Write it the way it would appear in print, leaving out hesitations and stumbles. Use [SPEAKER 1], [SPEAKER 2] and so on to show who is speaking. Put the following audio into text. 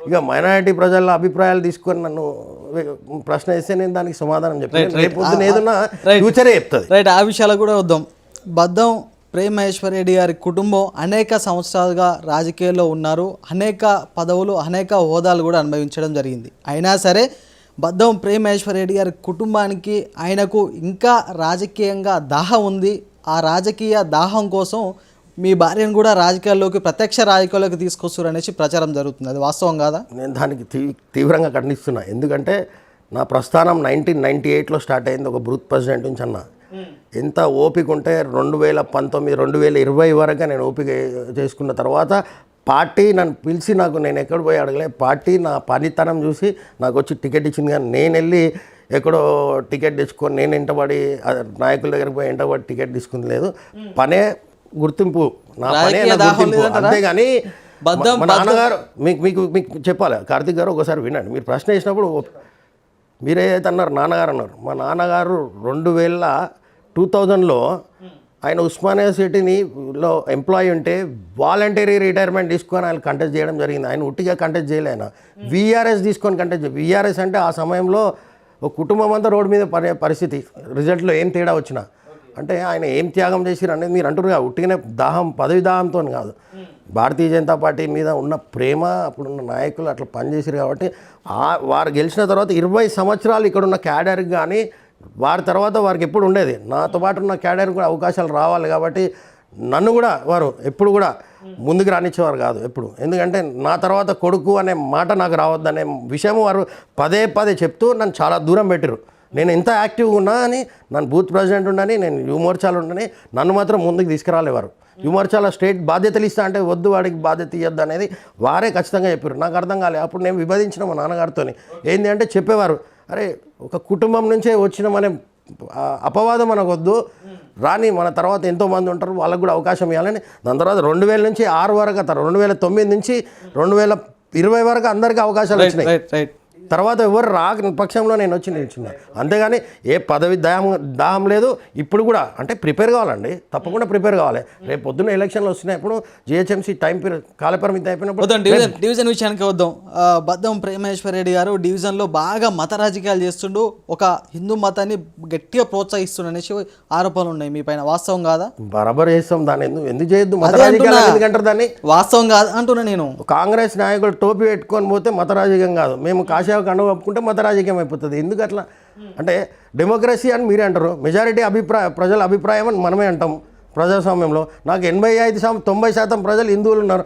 [SPEAKER 1] ఇక మైనారిటీ ప్రజల అభిప్రాయాలు తీసుకొని నన్ను ప్రశ్న వేస్తే నేను దానికి సమాధానం చెప్పాను. రేపు పొద్దున ఏదన్నా ఫ్యూచరే చెప్తుంది.
[SPEAKER 2] రైట్, ఆ విషయాలు కూడా వద్దాం. బద్దం ప్రేమ్ మహేశ్వర్ రెడ్డి గారి కుటుంబం అనేక సంవత్సరాలుగా రాజకీయాల్లో ఉన్నారు, అనేక పదవులు అనేక హోదాలు కూడా అనుభవించడం జరిగింది. అయినా సరే బద్దం ప్రేమ్ మహేశ్వర్ రెడ్డి గారి కుటుంబానికి ఆయనకు ఇంకా రాజకీయంగా దాహం ఉంది. ఆ రాజకీయ దాహం కోసం మీ భార్యను కూడా రాజకీయాల్లోకి ప్రత్యక్ష రాజకీయాల్లోకి తీసుకొస్తారు అనేసి ప్రచారం జరుగుతుంది. అది వాస్తవం కాదా?
[SPEAKER 1] నేను దానికి తీవ్రంగా ఖండిస్తున్నా. ఎందుకంటే నా ప్రస్థానం 1998లో స్టార్ట్ అయింది ఒక బూత్ ప్రెసిడెంట్ నుంచి అన్న. ఎంత ఓపిక ఉంటే 2019, 2020 వరకు నేను ఓపిక చేసుకున్న తర్వాత పార్టీ నన్ను పిలిచి నేను ఎక్కడ పోయి అడగలే. పార్టీ నా పనితనం చూసి నాకు వచ్చి టికెట్ ఇచ్చింది. కానీ నేను వెళ్ళి ఎక్కడో టికెట్ తెచ్చుకొని నేను వెంటబడి నాయకుల దగ్గరికి పోయి వెంటబడి టికెట్ తీసుకుంది లేదు. పనే గుర్తింపు, నా పనే నా గుర్తింపు. అంతేగాని మా నాన్నగారు మీకు చెప్పాలి. కార్తీక్ గారు ఒకసారి వినండి. మీరు ప్రశ్న వేసినప్పుడు మీరేదైతే అన్నారు నాన్నగారు అన్నారు. మా నాన్నగారు 2000లో ఆయన ఉస్మానియా సిటీలో ఎంప్లాయీ ఉంటే వాలంటరీ రిటైర్మెంట్ తీసుకొని ఆయన కంటెస్ట్ చేయడం జరిగింది. ఆయన ఉట్టిగా కంటెస్ట్ చేయలే, ఆయన వీఆర్ఎస్ తీసుకొని కంటెస్ట్ చేయాలి. వీఆర్ఎస్ అంటే ఆ సమయంలో ఒక కుటుంబం అంతా రోడ్డు మీద పడే పరిస్థితి, రిజల్ట్లో ఏం తేడా వచ్చినా. అంటే ఆయన ఏం త్యాగం చేసిరు అనేది మీరు అంటున్నారు. ఉట్టిగానే దాహం, పదవి దాహంతో కాదు, భారతీయ జనతా పార్టీ మీద ఉన్న ప్రేమ, అప్పుడున్న నాయకులు అట్లా పనిచేసారు. కాబట్టి వారు గెలిచిన తర్వాత 20 సంవత్సరాలు ఇక్కడ ఉన్న క్యాడర్కి కానీ వారి తర్వాత వారికి ఎప్పుడు ఉండేది, నాతో పాటు ఉన్న క్యాడర్కి కూడా అవకాశాలు రావాలి. కాబట్టి నన్ను కూడా వారు ఎప్పుడు కూడా ముందుకు రానిచ్చేవారు కాదు ఎప్పుడు. ఎందుకంటే నా తర్వాత కొడుకు అనే మాట నాకు రావద్దనే విషయం వారు పదే చెప్తూ నన్ను చాలా దూరం పెట్టారు. నేను ఎంత యాక్టివ్గా ఉన్నా అని, నన్ను బూత్ ప్రెసిడెంట్ ఉండని, నేను యువమోర్చాలు ఉండని, నన్ను మాత్రం ముందుకు తీసుకురాలేవారు. యువమోర్చాల స్టేట్ బాధ్యతలు ఇస్తా అంటే వద్దు, వాడికి బాధ్యత ఇవ్వద్దు అనేది వారే ఖచ్చితంగా చెప్పారు. నాకు అర్థం కాలేదు. అప్పుడు నేను విభజించిన మా నాన్నగారితో ఏంటి అంటే చెప్పేవారు, అరే ఒక కుటుంబం నుంచే వచ్చినామనే అపవాదం మనకు వద్దు, రాని మన తర్వాత ఎంతోమంది ఉంటారు, వాళ్ళకు కూడా అవకాశం ఇవ్వాలని. దాని తర్వాత 2000 నుంచి 6 వరకు, 2009 నుంచి 2020 వరకు అందరికీ అవకాశాలు వచ్చినాయి. తర్వాత ఎవరు రాక పక్షంలో నేను వచ్చి నిల్చున్నా. అంతేగాని ఏ పదవి దాహం లేదు. ఇప్పుడు కూడా అంటే ప్రిపేర్ కావాలండి, తప్పకుండా ప్రిపేర్ కావాలి. రేపు పొద్దున్న ఎలక్షన్లు వస్తున్నాయి, జిహెచ్ఎంసీ కాలపరిమితి అయిపోయినప్పుడు.
[SPEAKER 2] డివిజన్ విషయానికి వద్దాం. బద్దం ప్రేమేశ్వర్ రెడ్డి గారు డివిజన్లో బాగా మత రాజకీయాలు చేస్తుండు, ఒక హిందూ మతాన్ని గట్టిగా ప్రోత్సహిస్తుండ అనేసి ఆరోపణలు ఉన్నాయి మీ పైన. వాస్తవం కాదా?
[SPEAKER 1] బరాబర్ చేస్తాం దాన్ని, ఎందుకు చేయొద్దు? మత రాజకీయాలు ఎందుకంటారు దాన్ని?
[SPEAKER 2] వాస్తవం కాదు అంటున్నా నేను.
[SPEAKER 1] కాంగ్రెస్ నాయకులు టోపీ పెట్టుకొని పోతే మత రాజకీయం కాదు, మేము కాషాయ కండువ కప్పుకుంటే మత రాజకీయం అయిపోతుంది. ఎందుకు అట్లా? అంటే డెమోక్రసీ అని మీరే అంటారు, మెజారిటీ ప్రజల అభిప్రాయం అని మనమే అంటాం. ప్రజాస్వామ్యంలో నాకు 90% ప్రజలు హిందువులు ఉన్నారు.